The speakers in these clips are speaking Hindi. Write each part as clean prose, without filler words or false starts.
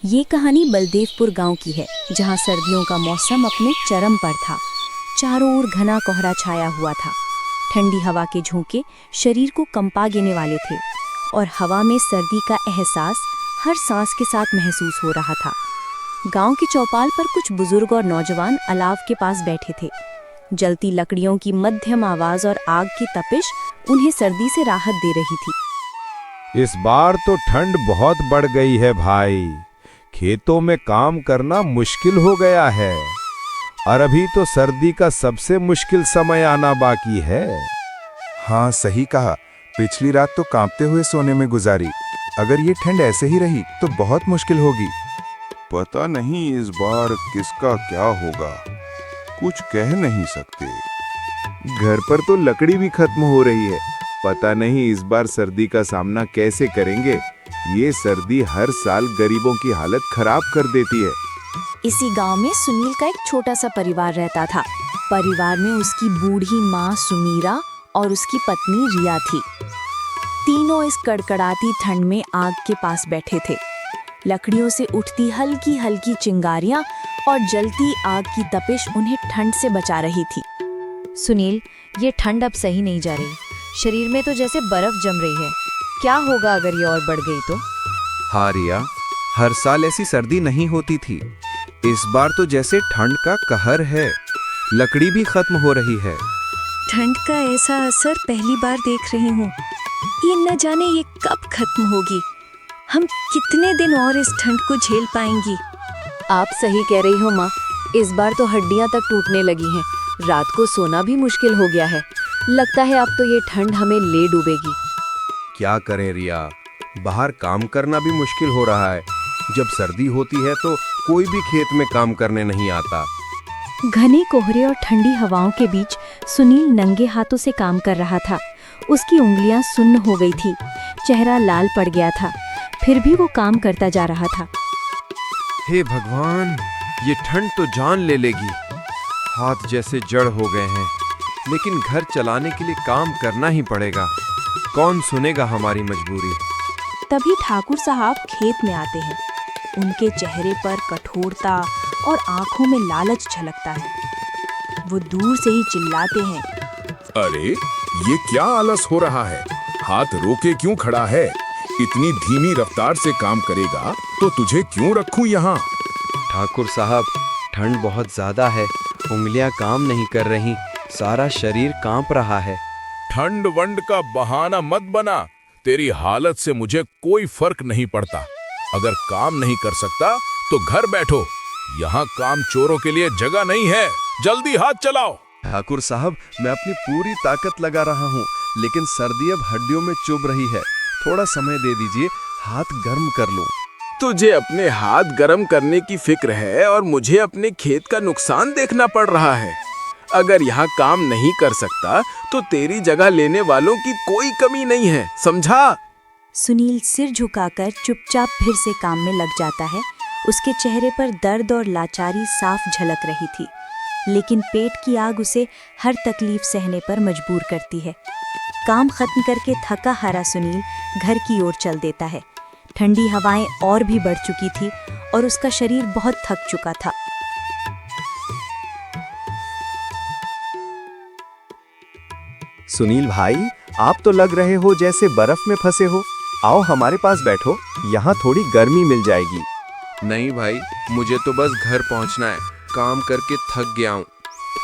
ये कहानी बलदेवपुर गांव की है, जहां सर्दियों का मौसम अपने चरम पर था। चारों ओर घना कोहरा छाया हुआ था। ठंडी हवा के झोंके शरीर को कंपा देने वाले थे और हवा में सर्दी का एहसास हर सांस के साथ महसूस हो रहा था। गांव की चौपाल पर कुछ बुजुर्ग और नौजवान अलाव के पास बैठे थे। जलती लकड़ियों की मध्यम आवाज और आग की तपिश उन्हें सर्दी से राहत दे रही थी। इस बार तो ठंड बहुत बढ़ गई है भाई। खेतों में काम करना मुश्किल हो गया है और अभी तो सर्दी का सबसे मुश्किल समय आना बाकी है। हाँ, सही कहा। पिछली रात तो कांपते हुए सोने में गुजारी। अगर ये ठंड ऐसे ही रही तो बहुत मुश्किल होगी। पता नहीं इस बार किसका क्या होगा, कुछ कह नहीं सकते। घर पर तो लकड़ी भी खत्म हो रही है। पता नहीं इस बार सर्दी का सामना कैसे करेंगे। ये सर्दी हर साल गरीबों की हालत खराब कर देती है। इसी गांव में सुनील का एक छोटा सा परिवार रहता था। परिवार में उसकी बूढ़ी माँ सुमीरा और उसकी पत्नी रिया थी। तीनों इस कड़कड़ाती ठंड में आग के पास बैठे थे। लकड़ियों से उठती हल्की हल्की चिंगारियां और जलती आग की तपिश उन्हें ठंड से बचा रही थी। सुनील, ये ठंड अब सही नहीं जा रही। शरीर में तो जैसे बर्फ जम रही है। क्या होगा अगर ये और बढ़ गई तो? हाँ रिया, हर साल ऐसी सर्दी नहीं होती थी। इस बार तो जैसे ठंड का कहर है। लकड़ी भी खत्म हो रही है। ठंड का ऐसा असर पहली बार देख रही हूँ। ये न जाने ये कब खत्म होगी। हम कितने दिन और इस ठंड को झेल पाएंगी? आप सही कह रही हो माँ। इस बार तो हड्डियां तक टूटने लगी हैं। रात को सोना भी मुश्किल हो गया है। लगता है अब तो ये ठंड हमें ले डूबेगी। क्या करें रिया, बाहर काम करना भी मुश्किल हो रहा है। जब सर्दी होती है तो कोई भी खेत में काम करने नहीं आता। घने कोहरे और ठंडी हवाओं के बीच सुनील नंगे हाथों से काम कर रहा था। उसकी उंगलियां सुन्न हो गई थी, चेहरा लाल पड़ गया था, फिर भी वो काम करता जा रहा था। हे भगवान, ये ठंड तो जान ले लेगी। हाथ जैसे जड़ हो गए हैं, लेकिन घर चलाने के लिए काम करना ही पड़ेगा। कौन सुनेगा हमारी मजबूरी? तभी ठाकुर साहब खेत में आते हैं। उनके चेहरे पर कठोरता और आंखों में लालच झलकता है। वो दूर से ही चिल्लाते हैं, अरे ये क्या आलस हो रहा है? हाथ रोके क्यों खड़ा है? इतनी धीमी रफ्तार से काम करेगा तो तुझे क्यों रखूं यहाँ? ठाकुर साहब, ठंड बहुत ज्यादा है। उंगलियां काम नहीं कर रही, सारा शरीर कांप रहा है। ठंड वंड का बहाना मत बना। तेरी हालत से मुझे कोई फर्क नहीं पड़ता। अगर काम नहीं कर सकता तो घर बैठो। यहाँ काम चोरों के लिए जगह नहीं है। जल्दी हाथ चलाओ। ठाकुर साहब, मैं अपनी पूरी ताकत लगा रहा हूँ, लेकिन सर्दी अब हड्डियों में चुभ रही है। थोड़ा समय दे दीजिए, हाथ गर्म कर लूं। तुझे अपने हाथ गर्म करने की फिक्र है और मुझे अपने खेत का नुकसान देखना पड़ रहा है। अगर यहाँ काम नहीं कर सकता तो तेरी जगह लेने वालों की कोई कमी नहीं है, समझा? सुनील सिर झुकाकर चुपचाप फिर से काम में लग जाता है। उसके चेहरे पर दर्द और लाचारी साफ झलक रही थी, लेकिन पेट की आग उसे हर तकलीफ सहने पर मजबूर करती है। काम खत्म करके थका हारा सुनील घर की ओर चल देता है। ठंडी हवाएं और भी बढ़ चुकी थी और उसका शरीर बहुत थक चुका था। सुनील भाई, आप तो लग रहे हो जैसे बर्फ में फंसे हो। आओ हमारे पास बैठो, यहाँ थोड़ी गर्मी मिल जाएगी। नहीं भाई, मुझे तो बस घर पहुँचना है। काम करके थक गया हूँ।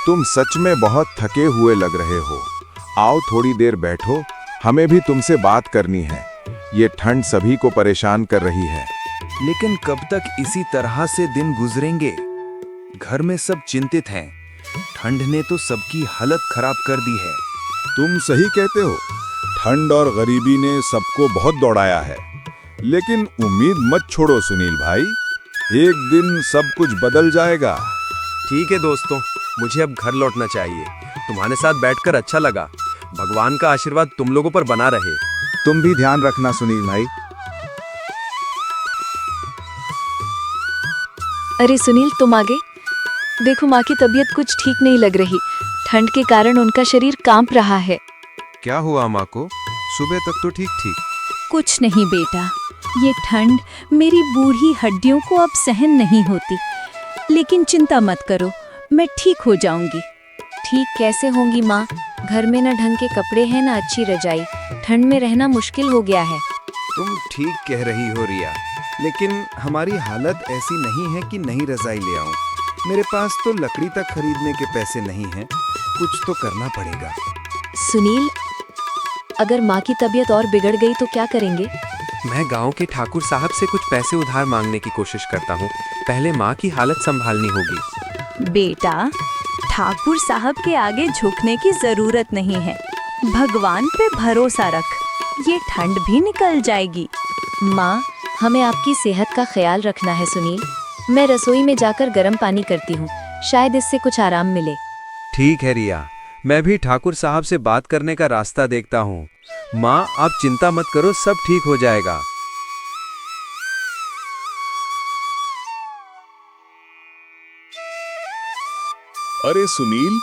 तुम सच में बहुत थके हुए लग रहे हो। आओ थोड़ी देर बैठो, हमें भी तुमसे बात करनी है। ये ठंड सभी को परेशान कर रही है। लेकिन कब तक इसी तरह से दिन गुजरेंगे? घर में सब चिंतित हैं। ठंड ने तो सबकी हालत खराब कर दी है। तुम सही कहते हो। ठंड और गरीबी ने सबको बहुत दौड़ाया है, लेकिन उम्मीद मत छोड़ो सुनील भाई। एक दिन सब कुछ बदल जाएगा। ठीक है दोस्तों, मुझे अब घर लौटना चाहिए। तुम्हारे साथ बैठकर अच्छा लगा। भगवान का आशीर्वाद तुम लोगों पर बना रहे। तुम भी ध्यान रखना सुनील भाई। अरे सुनील, तुम आगे देखो। माँ की तबीयत कुछ ठीक नहीं लग रही। ठंड के कारण उनका शरीर कांप रहा है। क्या हुआ माँ को? सुबह तक तो ठीक थी। कुछ नहीं बेटा, ये ठंड मेरी बूढ़ी हड्डियों को अब सहन नहीं होती। लेकिन चिंता मत करो, मैं ठीक हो जाऊंगी। ठीक कैसे होंगी माँ? घर में न ढंग के कपड़े हैं न अच्छी रजाई, ठंड में रहना मुश्किल हो गया है। तुम ठीक कह रही हो रिया, लेकिन हमारी हालत ऐसी नहीं है कि नई रजाई ले आऊं। मेरे पास तो लकड़ी तक खरीदने के पैसे नहीं हैं। कुछ तो करना पड़ेगा। सुनील, अगर माँ की तबीयत और बिगड़ गई तो क्या करेंगे? मैं गांव के ठाकुर साहब से कुछ पैसे उधार मांगने की कोशिश करता हूँ। पहले माँ की हालत संभालनी होगी। बेटा, ठाकुर साहब के आगे झुकने की जरूरत नहीं है। भगवान पे भरोसा रख, ये ठंड भी निकल जाएगी। माँ, हमें आपकी सेहत का ख्याल रखना है सुनील। मैं रसोई में जाकर गर्म पानी करती हूँ, शायद इससे कुछ आराम मिले। ठीक है रिया, मैं भी ठाकुर साहब से बात करने का रास्ता देखता हूँ। माँ, आप चिंता मत करो, सब ठीक हो जाएगा। अरे सुनील,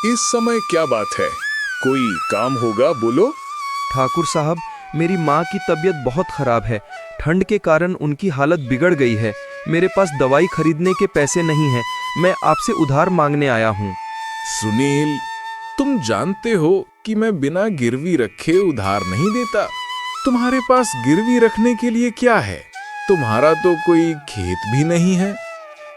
इस समय क्या बात है? कोई काम होगा, बोलो। ठाकुर साहब, मेरी माँ की तबीयत बहुत खराब है। ठंड के कारण उनकी हालत बिगड़ गई है। मेरे पास दवाई खरीदने के पैसे नहीं हैं। मैं आपसे उधार मांगने आया हूँ। सुनील, तुम जानते हो कि मैं बिना गिरवी रखे उधार नहीं देता। तुम्हारे पास गिरवी रखने के लिए क्या है? तुम्हारा तो कोई खेत भी नहीं है।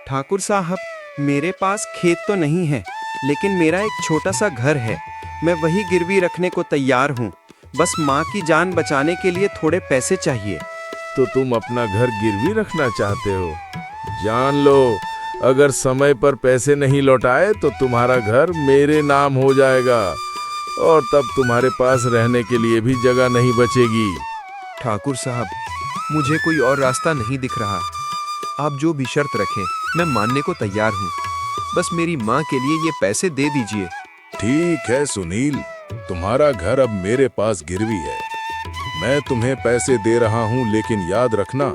ठाकुर साहब, मेरे पास खेत तो नहीं है, लेकिन मेरा एक छोटा सा घर है। मैं वही गिरवी रखने को तैयार हूँ। बस माँ की जान बचाने के लिए थोड़े पैसे चाहिए। तो तुम अपना घर गिरवी रखना चाहते हो? जान लो, अगर समय पर पैसे नहीं लौटाए तो तुम्हारा घर मेरे नाम हो जाएगा और तब तुम्हारे पास रहने के लिए भी जगह नहीं बचेगी। ठाकुर साहब, मुझे कोई और रास्ता नहीं दिख रहा। आप जो भी शर्त रखें, मैं मानने को तैयार हूँ। बस मेरी माँ के लिए ये पैसे दे दीजिए। ठीक है सुनील, तुम्हारा घर अब मेरे पास गिरवी है। मैं तुम्हें पैसे दे रहा हूँ, लेकिन याद रखना,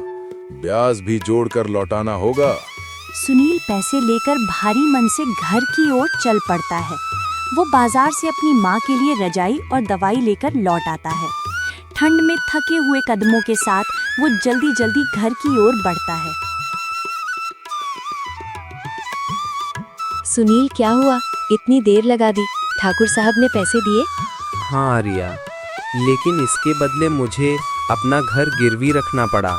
ब्याज भी जोड़कर लौटाना होगा। सुनील पैसे लेकर भारी मन से घर की ओर चल पड़ता है। वो बाजार से अपनी माँ के लिए रजाई और दवाई लेकर लौट आता है। ठंड में थके हुए कदमों के साथ वो जल्दी जल्दी घर की ओर बढ़ता है। सुनील, क्या हुआ? इतनी देर लगा दी। ठाकुर साहब ने पैसे दिए? हाँ रिया, लेकिन इसके बदले मुझे अपना घर गिरवी रखना पड़ा।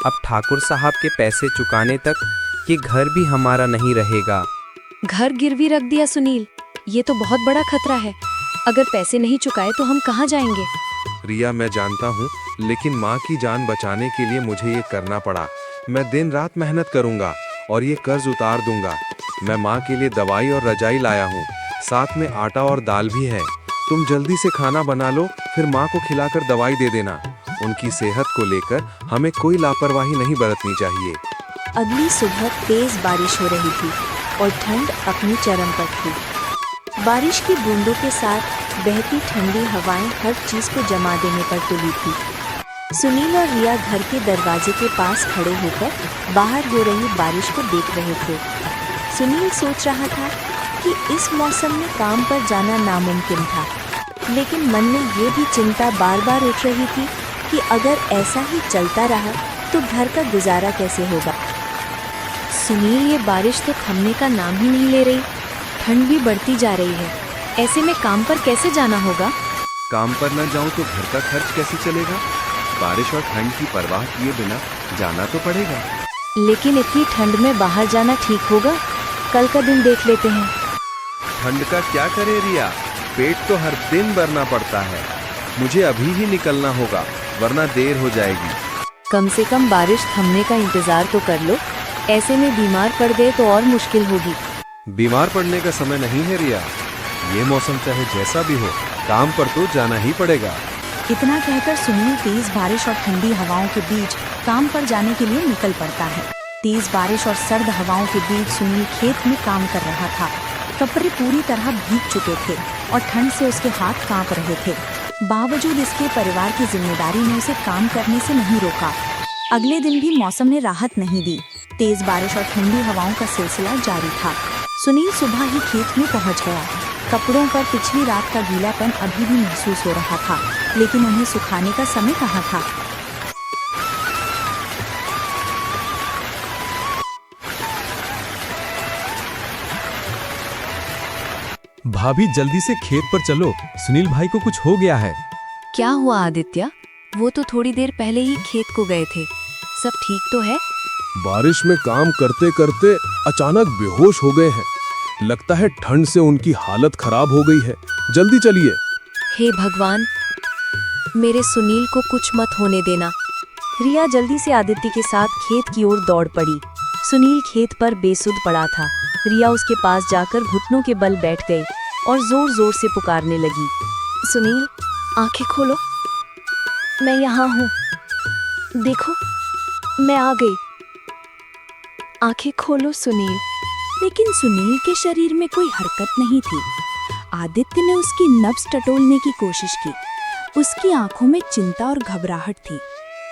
अब ठाकुर साहब के पैसे चुकाने तक ये घर भी हमारा नहीं रहेगा। घर गिरवी रख दिया सुनील? ये तो बहुत बड़ा खतरा है। अगर पैसे नहीं चुकाए तो हम कहाँ जाएंगे? रिया, मैं जानता हूँ, लेकिन माँ की जान बचाने के लिए मुझे ये करना पड़ा। मैं दिन रात मेहनत करूँगा और ये कर्ज उतार दूंगा। मैं माँ के लिए दवाई और रजाई लाया हूँ, साथ में आटा और दाल भी है। तुम जल्दी से खाना बना लो, फिर माँ को खिलाकर दवाई दे देना। उनकी सेहत को लेकर हमें कोई लापरवाही नहीं बरतनी चाहिए। अगली सुबह तेज बारिश हो रही थी और ठंड अपनी चरम पर थी। बारिश की बूंदों के साथ बहती ठंडी हवाएं हर चीज को जमा देने पर तुली थी। सुनील और रिया घर के दरवाजे के पास खड़े होकर बाहर हो रही बारिश को देख रहे थे। सुनील सोच रहा था कि इस मौसम में काम पर जाना नामुमकिन था, लेकिन मन में ये भी चिंता बार बार उठ रही थी कि अगर ऐसा ही चलता रहा तो घर का गुजारा कैसे होगा। सुनील, ये बारिश तो थमने का नाम ही नहीं ले रही। ठंड भी बढ़ती जा रही है। ऐसे में काम पर कैसे जाना होगा? काम पर न जाऊं तो घर का खर्च कैसे चलेगा? बारिश और ठंड की परवाह किए बिना जाना तो पड़ेगा। लेकिन इतनी ठंड में बाहर जाना ठीक होगा? कल का दिन देख लेते हैं। ठंड का क्या करे रिया, पेट तो हर दिन भरना पड़ता है। मुझे अभी ही निकलना होगा, वरना देर हो जाएगी। कम से कम बारिश थमने का इंतजार तो कर लो। ऐसे में बीमार पड़ गए तो और मुश्किल होगी। बीमार पड़ने का समय नहीं है रिया। ये मौसम चाहे जैसा भी हो, काम पर तो जाना ही पड़ेगा। इतना कहकर सुनील तेज बारिश और ठंडी हवाओं के बीच काम पर जाने के लिए निकल पड़ता है। तेज बारिश और सर्द हवाओं के बीच सुनील खेत में काम कर रहा था। कपड़े पूरी तरह भीग चुके थे और ठंड से उसके हाथ कांप रहे थे। बावजूद इसके परिवार की जिम्मेदारी ने उसे काम करने से नहीं रोका। अगले दिन भी मौसम ने राहत नहीं दी। तेज बारिश और ठंडी हवाओं का सिलसिला जारी था। सुनील सुबह ही खेत में पहुंच गया। कपड़ों पर पिछली रात का गीलापन अभी भी महसूस हो रहा था, लेकिन उन्हें सुखाने का समय कहाँ था। भाभी जल्दी से खेत पर चलो, सुनील भाई को कुछ हो गया है। क्या हुआ आदित्य? वो तो थोड़ी देर पहले ही खेत को गए थे। सब ठीक तो है? बारिश में काम करते करते अचानक बेहोश हो गए हैं। लगता है ठंड से उनकी हालत खराब हो गई है। जल्दी चलिए। हे भगवान, मेरे सुनील को कुछ मत होने देना। रिया जल्दी से आदित्य के साथ खेत की ओर दौड़ पड़ी। सुनील खेत पर बेसुध पड़ा था। रिया उसके पास जाकर घुटनों के बल बैठ गई और जोर जोर से पुकारने लगी। सुनील, आंखें खोलो, मैं यहाँ हूँ। देखो, मैं आ गई। आंखें खोलो सुनील। लेकिन सुनील के शरीर में कोई हरकत नहीं थी। आदित्य ने उसकी नब्ज टटोलने की कोशिश की। उसकी आंखों में चिंता और घबराहट थी।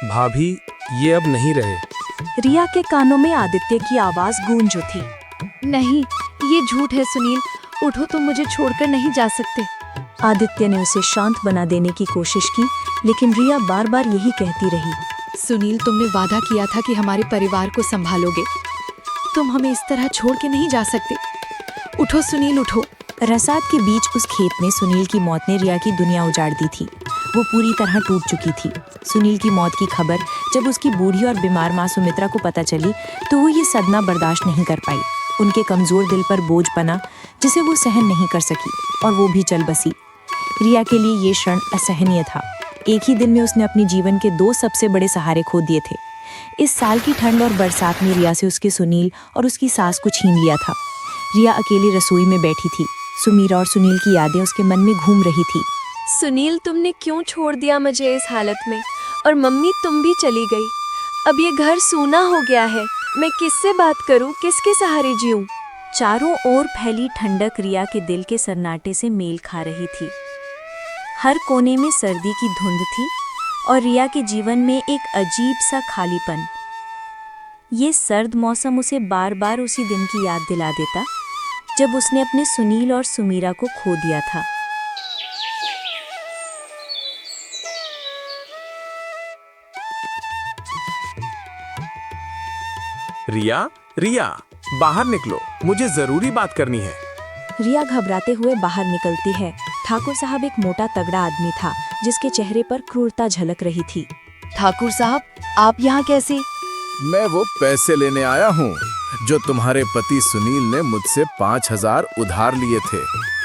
भाभी, ये अब नहीं रहे। रिया के कानों में आदित्य की आवाज गूंज उठी। नहीं, ये झूठ है सुनील। उठो, तुम मुझे छोड़कर नहीं जा सकते। आदित्य ने उसे शांत बना देने की कोशिश की, लेकिन रिया बार बार यही कहती रही। सुनील, तुमने वादा किया था कि हमारे परिवार को संभालोगे। तुम हमें इस तरह छोड़ के नहीं जा सकते। उठो सुनील, उठो। रसात के बीच उस खेत में सुनील की मौत ने रिया की दुनिया उजाड़ दी थी। वो पूरी तरह टूट चुकी थी। सुनील की मौत की खबर जब उसकी बूढ़ी और बीमार माँ सुमित्रा को पता चली तो वो ये सदमा बर्दाश्त नहीं कर पाई। उनके कमजोर दिल पर बोझ बना जिसे वो सहन नहीं कर सकी और वो भी चल बसी। रिया के लिए ये क्षण असहनीय था। एक ही दिन में उसने अपने जीवन के 2 सबसे बड़े सहारे खो दिए थे। इस साल की ठंड और बरसात में रिया से उसके सुनील और उसकी सास को छीन लिया था। रिया अकेली रसोई में बैठी थी। सुमीरा और सुनील की यादें उसके मन में घूम रही थी। सुनील, तुमने क्यों छोड़ दिया मुझे इस हालत में? और मम्मी, तुम भी चली गई। अब ये घर सूना हो गया है। मैं किससे बात करूं, किसके सहारे जीऊं? चारों ओर फैली ठंडक रिया के दिल के सन्नाटे से मेल खा रही थी। हर कोने में सर्दी की धुंध थी और रिया के जीवन में एक अजीब सा खालीपन। ये सर्द मौसम उसे बार बार उसी दिन की याद दिला देता जब उसने अपने सुनील और सुमीरा को खो दिया था। रिया, रिया, बाहर निकलो, मुझे जरूरी बात करनी है। रिया घबराते हुए बाहर निकलती है। ठाकुर साहब एक मोटा तगड़ा आदमी था जिसके चेहरे पर क्रूरता झलक रही थी। ठाकुर साहब, आप यहाँ कैसे? मैं वो पैसे लेने आया हूँ जो तुम्हारे पति सुनील ने मुझसे 5,000 उधार लिए थे।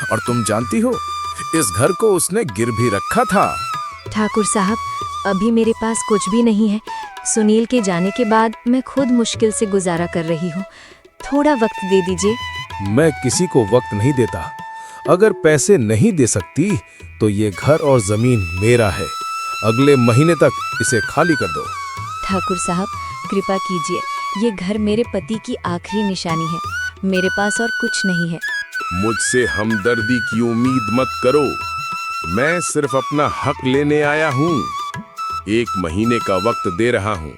और तुम जानती हो, इस घर को उसने गिरवी रखा था। ठाकुर साहब, अभी मेरे पास कुछ भी नहीं है। सुनील के जाने के बाद मैं खुद मुश्किल से गुजारा कर रही हूँ। थोड़ा वक्त दे दीजिए। मैं किसी को वक्त नहीं देता। अगर पैसे नहीं दे सकती तो ये घर और जमीन मेरा है। अगले महीने तक इसे खाली कर दो। ठाकुर साहब, कृपा कीजिए। ये घर मेरे पति की आखिरी निशानी है। मेरे पास और कुछ नहीं है। मुझसे हमदर्दी की उम्मीद मत करो। मैं सिर्फ अपना हक लेने आया हूँ। 1 महीने का वक्त दे रहा हूँ।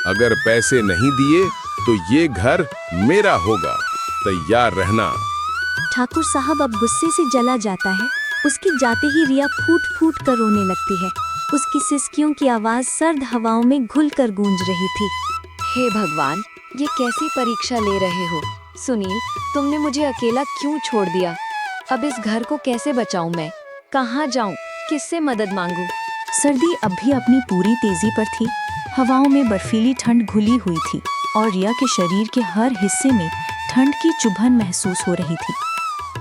अगर पैसे नहीं दिए तो ये घर मेरा होगा। तैयार रहना। ठाकुर साहब अब गुस्से से जला जाता है। उसके जाते ही रिया फूट फूट कर रोने लगती है। उसकी सिसकियों की आवाज सर्द हवाओं में घुलकर गूंज रही थी। हे भगवान, ये कैसी परीक्षा ले रहे हो? सुनील, तुमने मुझे अकेला क्यों छोड़ दिया? अब इस घर को कैसे बचाऊं मैं? कहाँ जाऊं? किससे मदद मांगूं? सर्दी अब भी अपनी पूरी तेजी पर थी। हवाओं में बर्फीली ठंड घुली हुई थी और रिया के शरीर के हर हिस्से में ठंड की चुभन महसूस हो रही थी।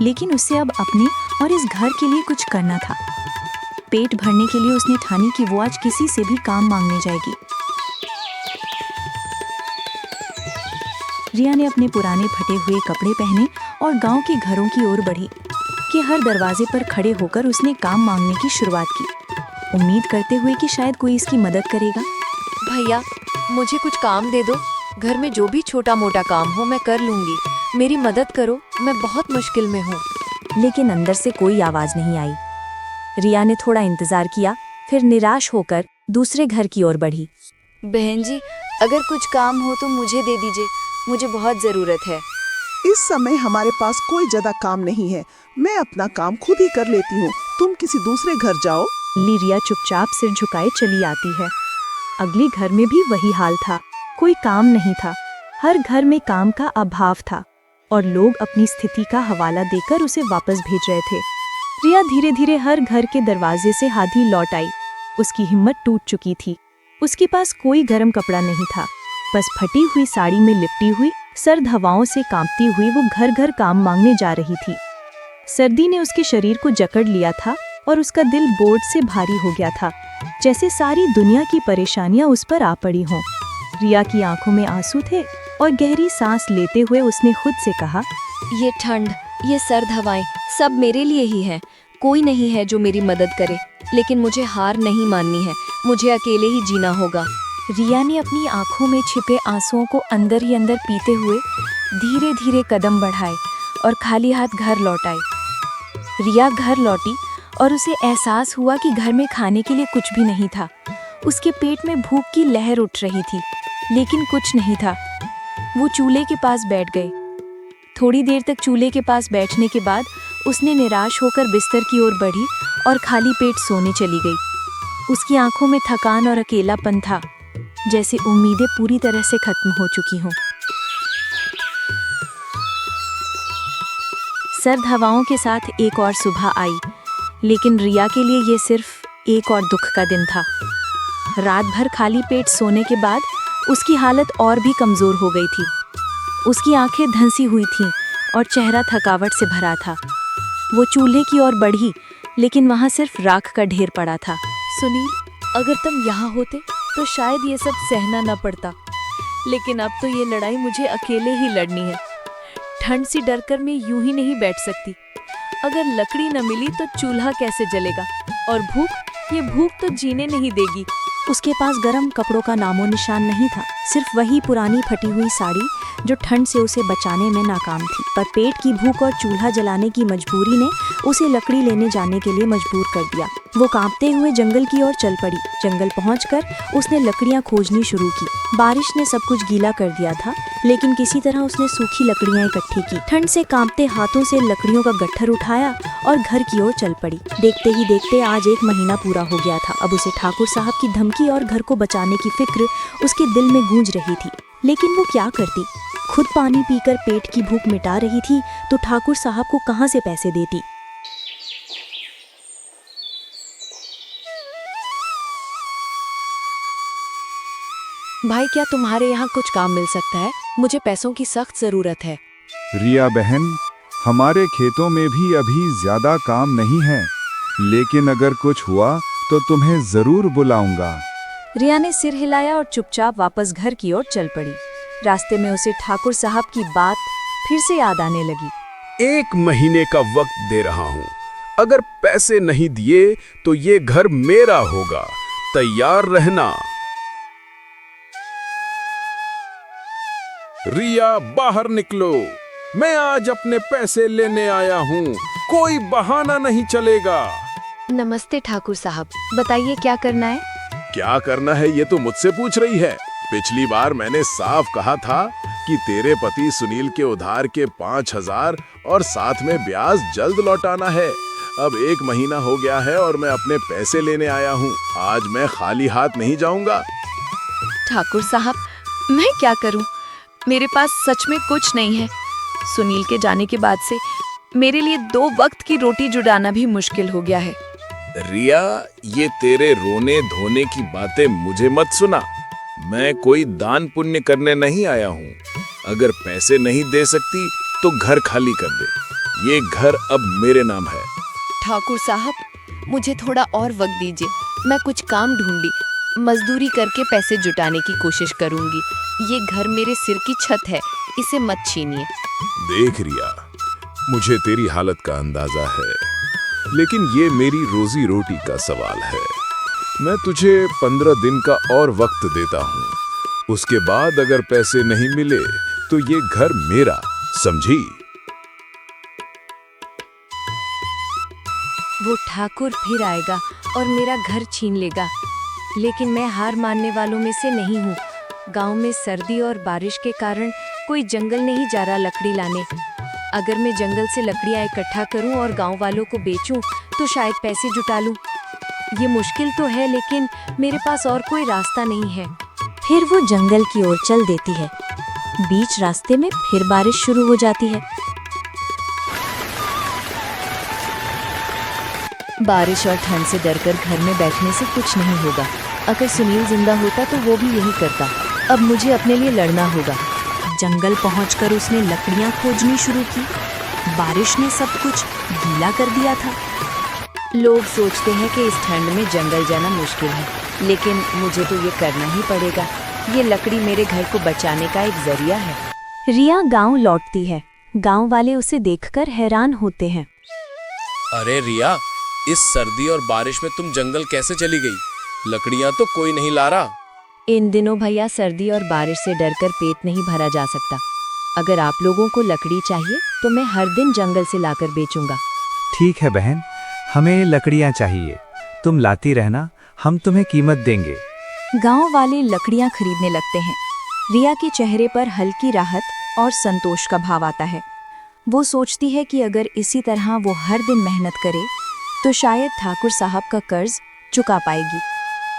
लेकिन उसे अब अपने और इस घर के लिए कुछ करना था। पेट भरने के लिए उसने ठानी कि वो आज किसी से भी काम मांगने जाएगी। रिया ने अपने पुराने फटे हुए कपड़े पहने और गांव के घरों की ओर बढ़ी कि हर दरवाजे पर खड़े होकर उसने काम मांगने की शुरुआत की, उम्मीद करते हुए कि शायद कोई इसकी मदद करेगा। भैया, मुझे कुछ काम दे दो। घर में जो भी छोटा मोटा काम हो मैं कर लूंगी। मेरी मदद करो, मैं बहुत मुश्किल में हूँ। लेकिन अंदर से कोई आवाज नहीं आई। रिया ने थोड़ा इंतजार किया, फिर निराश होकर दूसरे घर की ओर बढ़ी। बहन जी, अगर कुछ काम हो तो मुझे दे दीजिए। मुझे बहुत जरूरत है। इस समय हमारे पास कोई ज्यादा काम नहीं है। मैं अपना काम खुद ही कर लेती हूँ। तुम किसी दूसरे घर जाओ। रिया चुपचाप सिर झुकाए चली आती है। अगले घर में भी वही हाल था। कोई काम नहीं था। हर घर में काम का अभाव था। और लोग अपनी स्थिति का हवाला देकर उसे वापस भेज रहे थे। रिया धीरे धीरे हर घर के दरवाजे से हाथी लौट आई। उसकी हिम्मत टूट चुकी थी। उसके पास कोई गर्म कपड़ा नहीं था, बस फटी हुई साड़ी में लिपटी हुई सर्द हवाओं से कांपती हुई वो घर घर काम मांगने जा रही थी। सर्दी ने उसके शरीर को जकड़ लिया था और उसका दिल बोझ से भारी हो गया था, जैसे सारी दुनिया की परेशानियां उस पर आ पड़ी हों। रिया की आंखों में आंसू थे और गहरी सांस लेते हुए उसने खुद से कहा, ये ठंड, ये सर्द हवाएं सब मेरे लिए ही हैं। कोई नहीं है जो मेरी मदद करे, लेकिन मुझे हार नहीं माननी है। मुझे अकेले ही जीना होगा। रिया ने अपनी आंखों में छिपे आंसुओं को अंदर ही अंदर पीते हुए धीरे धीरे कदम बढ़ाए और खाली हाथ घर लौट आई। रिया घर लौटी और उसे एहसास हुआ कि घर में खाने के लिए कुछ भी नहीं था। उसके पेट में भूख की लहर उठ रही थी, लेकिन कुछ नहीं था। वो चूल्हे के पास बैठ गई। थोड़ी देर तक चूल्हे के पास बैठने के बाद उसने निराश होकर बिस्तर की ओर बढ़ी और खाली पेट सोने चली गई। उसकी आंखों में थकान और अकेलापन था, जैसे उम्मीदें पूरी तरह से खत्म हो चुकी हों। सर्द हवाओं के साथ एक और सुबह आई, लेकिन रिया के लिए ये सिर्फ एक और दुख का दिन था। रात भर खाली पेट सोने के बाद उसकी हालत और भी कमज़ोर हो गई थी। उसकी आंखें धंसी हुई थीं और चेहरा थकावट से भरा था। वो चूल्हे की ओर बढ़ी, लेकिन वहाँ सिर्फ राख का ढेर पड़ा था। सुनील, अगर तुम यहाँ होते तो शायद ये सब सहना न पड़ता, लेकिन अब तो ये लड़ाई मुझे अकेले ही लड़नी है। ठंड से डरकर मैं यूं ही नहीं बैठ सकती। अगर लकड़ी न मिली तो चूल्हा कैसे जलेगा, और ये भूख तो जीने नहीं देगी। उसके पास गर्म कपड़ों का नामो निशान नहीं था, सिर्फ वही पुरानी फटी हुई साड़ी जो ठंड से उसे बचाने में नाकाम थी। पर पेट की भूख और चूल्हा जलाने की मजबूरी ने उसे लकड़ी लेने जाने के लिए मजबूर कर दिया। वो कांपते हुए जंगल की ओर चल पड़ी। जंगल पहुंचकर उसने लकड़ियां खोजनी शुरू की। बारिश ने सब कुछ गीला कर दिया था, लेकिन किसी तरह उसने सूखी लकड़ियां इकट्ठी की। ठंड से कांपते हाथों से लकड़ियों का गट्ठर उठाया और घर की ओर चल पड़ी। देखते ही देखते आज 1 महीना पूरा हो गया था। अब उसे ठाकुर साहब की धमकी और घर को बचाने की फिक्र उसके दिल में गूंज रही थी, लेकिन वो क्या करती? खुद पानी पीकर पेट की भूख मिटा रही थी, तो ठाकुर साहब को कहां से पैसे देती? भाई, क्या तुम्हारे यहाँ कुछ काम मिल सकता है? मुझे पैसों की सख्त जरूरत है। रिया बहन, हमारे खेतों में भी अभी ज्यादा काम नहीं है, लेकिन अगर कुछ हुआ तो तुम्हें जरूर बुलाऊंगा। रिया ने सिर हिलाया और चुपचाप वापस घर की ओर चल पड़ी। रास्ते में उसे ठाकुर साहब की बात फिर से याद आने लगी। 1 महीने का वक्त दे रहा हूँ। अगर पैसे नहीं दिए तो ये घर मेरा होगा। तैयार रहना। रिया, बाहर निकलो। मैं आज अपने पैसे लेने आया हूँ। कोई बहाना नहीं चलेगा। नमस्ते ठाकुर साहब, बताइए क्या करना है? क्या करना है ये तो मुझसे पूछ रही है। पिछली बार मैंने साफ कहा था कि तेरे पति सुनील के उधार के 5,000 और साथ में ब्याज जल्द लौटाना है। अब 1 महीना हो गया है और मैं अपने पैसे लेने आया हूँ। आज मैं खाली हाथ नहीं जाऊंगा। ठाकुर साहब, मैं क्या करूं? मेरे पास सच में कुछ नहीं है। सुनील के जाने के बाद से मेरे लिए 2 वक्त की रोटी जुटाना भी मुश्किल हो गया है। रिया, ये तेरे रोने धोने की बातें मुझे मत सुना। मैं कोई दान पुण्य करने नहीं आया हूँ। अगर पैसे नहीं दे सकती तो घर खाली कर दे। ये घर अब मेरे नाम है। ठाकुर साहब, मुझे थोड़ा और वक्त दीजिए। मैं कुछ काम ढूंढी मजदूरी करके पैसे जुटाने की कोशिश करूंगी। ये घर मेरे सिर की छत है, इसे मत छीनिए। देख रिया, मुझे तेरी हालत का अंदाजा है, लेकिन ये मेरी रोजी रोटी का सवाल है। मैं तुझे 15 दिन का और वक्त देता हूँ। उसके बाद अगर पैसे नहीं मिले तो ये घर मेरा, समझी? वो ठाकुर फिर आएगा और मेरा घर छीन लेगा, लेकिन मैं हार मानने वालों में से नहीं हूँ। गांव में सर्दी और बारिश के कारण कोई जंगल नहीं जा रहा लकड़ी लाने। अगर मैं जंगल से लकड़ियाँ इकट्ठा करूँ और गांव वालों को बेचूं तो शायद पैसे जुटा लूँ। ये मुश्किल तो है, लेकिन मेरे पास और कोई रास्ता नहीं है। फिर वो जंगल की ओर चल देती है। बीच रास्ते में फिर बारिश शुरू हो जाती है। बारिश और ठंड से डरकर घर में बैठने से कुछ नहीं होगा। अगर सुनील जिंदा होता तो वो भी यही करता। अब मुझे अपने लिए लड़ना होगा। जंगल पहुंचकर उसने लकड़ियां खोजनी शुरू की। बारिश ने सब कुछ गीला कर दिया था। लोग सोचते हैं कि इस ठंड में जंगल जाना मुश्किल है, लेकिन मुझे तो ये करना ही पड़ेगा। ये लकड़ी मेरे घर को बचाने का एक जरिया है। रिया गांव लौटती है। गांव वाले उसे देखकर हैरान होते हैं। अरे रिया, इस सर्दी और बारिश में तुम जंगल कैसे चली गई? लकड़ियां तो कोई नहीं ला रहा। इन दिनों भैया सर्दी और बारिश से डरकर पेट नहीं भरा जा सकता। अगर आप लोगों को लकड़ी चाहिए तो मैं हर दिन जंगल से लाकर बेचूंगा। ठीक है बहन, हमें लकड़ियां चाहिए। तुम लाती रहना, हम तुम्हें कीमत देंगे। गांव वाले लकड़ियां खरीदने लगते हैं। रिया के चेहरे पर हल्की राहत और संतोष का भाव आता है। वो सोचती है कि अगर इसी तरह वो हर दिन मेहनत करे तो शायद ठाकुर साहब का कर्ज चुका पाएगी।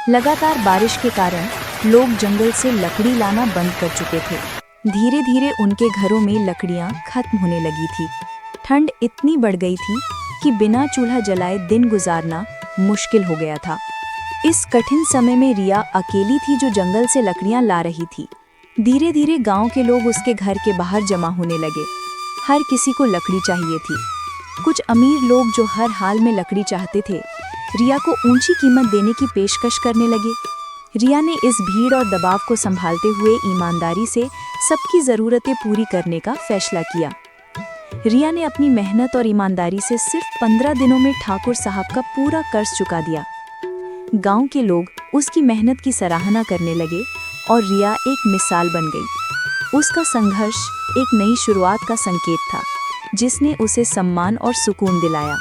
लगातार बारिश के कारण लोग जंगल से लकड़ी लाना बंद कर चुके थे। धीरे धीरे उनके घरों में लकड़ियां खत्म होने लगी थी। ठंड इतनी बढ़ गई थी कि बिना चूल्हा जलाए दिन गुजारना मुश्किल हो गया था। इस कठिन समय में रिया अकेली थी जो जंगल से लकड़ियां ला रही थी। धीरे धीरे गांव के लोग उसके घर के बाहर जमा होने लगे। हर किसी को लकड़ी चाहिए थी। कुछ अमीर लोग जो हर हाल में लकड़ी चाहते थे, रिया को ऊंची कीमत देने की पेशकश करने लगे। रिया ने इस भीड़ और दबाव को संभालते हुए ईमानदारी से सबकी ज़रूरतें पूरी करने का फैसला किया। रिया ने अपनी मेहनत और ईमानदारी से सिर्फ 15 दिनों में ठाकुर साहब का पूरा कर्ज चुका दिया। गांव के लोग उसकी मेहनत की सराहना करने लगे और रिया एक मिसाल बन गई। उसका संघर्ष एक नई शुरुआत का संकेत था, जिसने उसे सम्मान और सुकून दिलाया।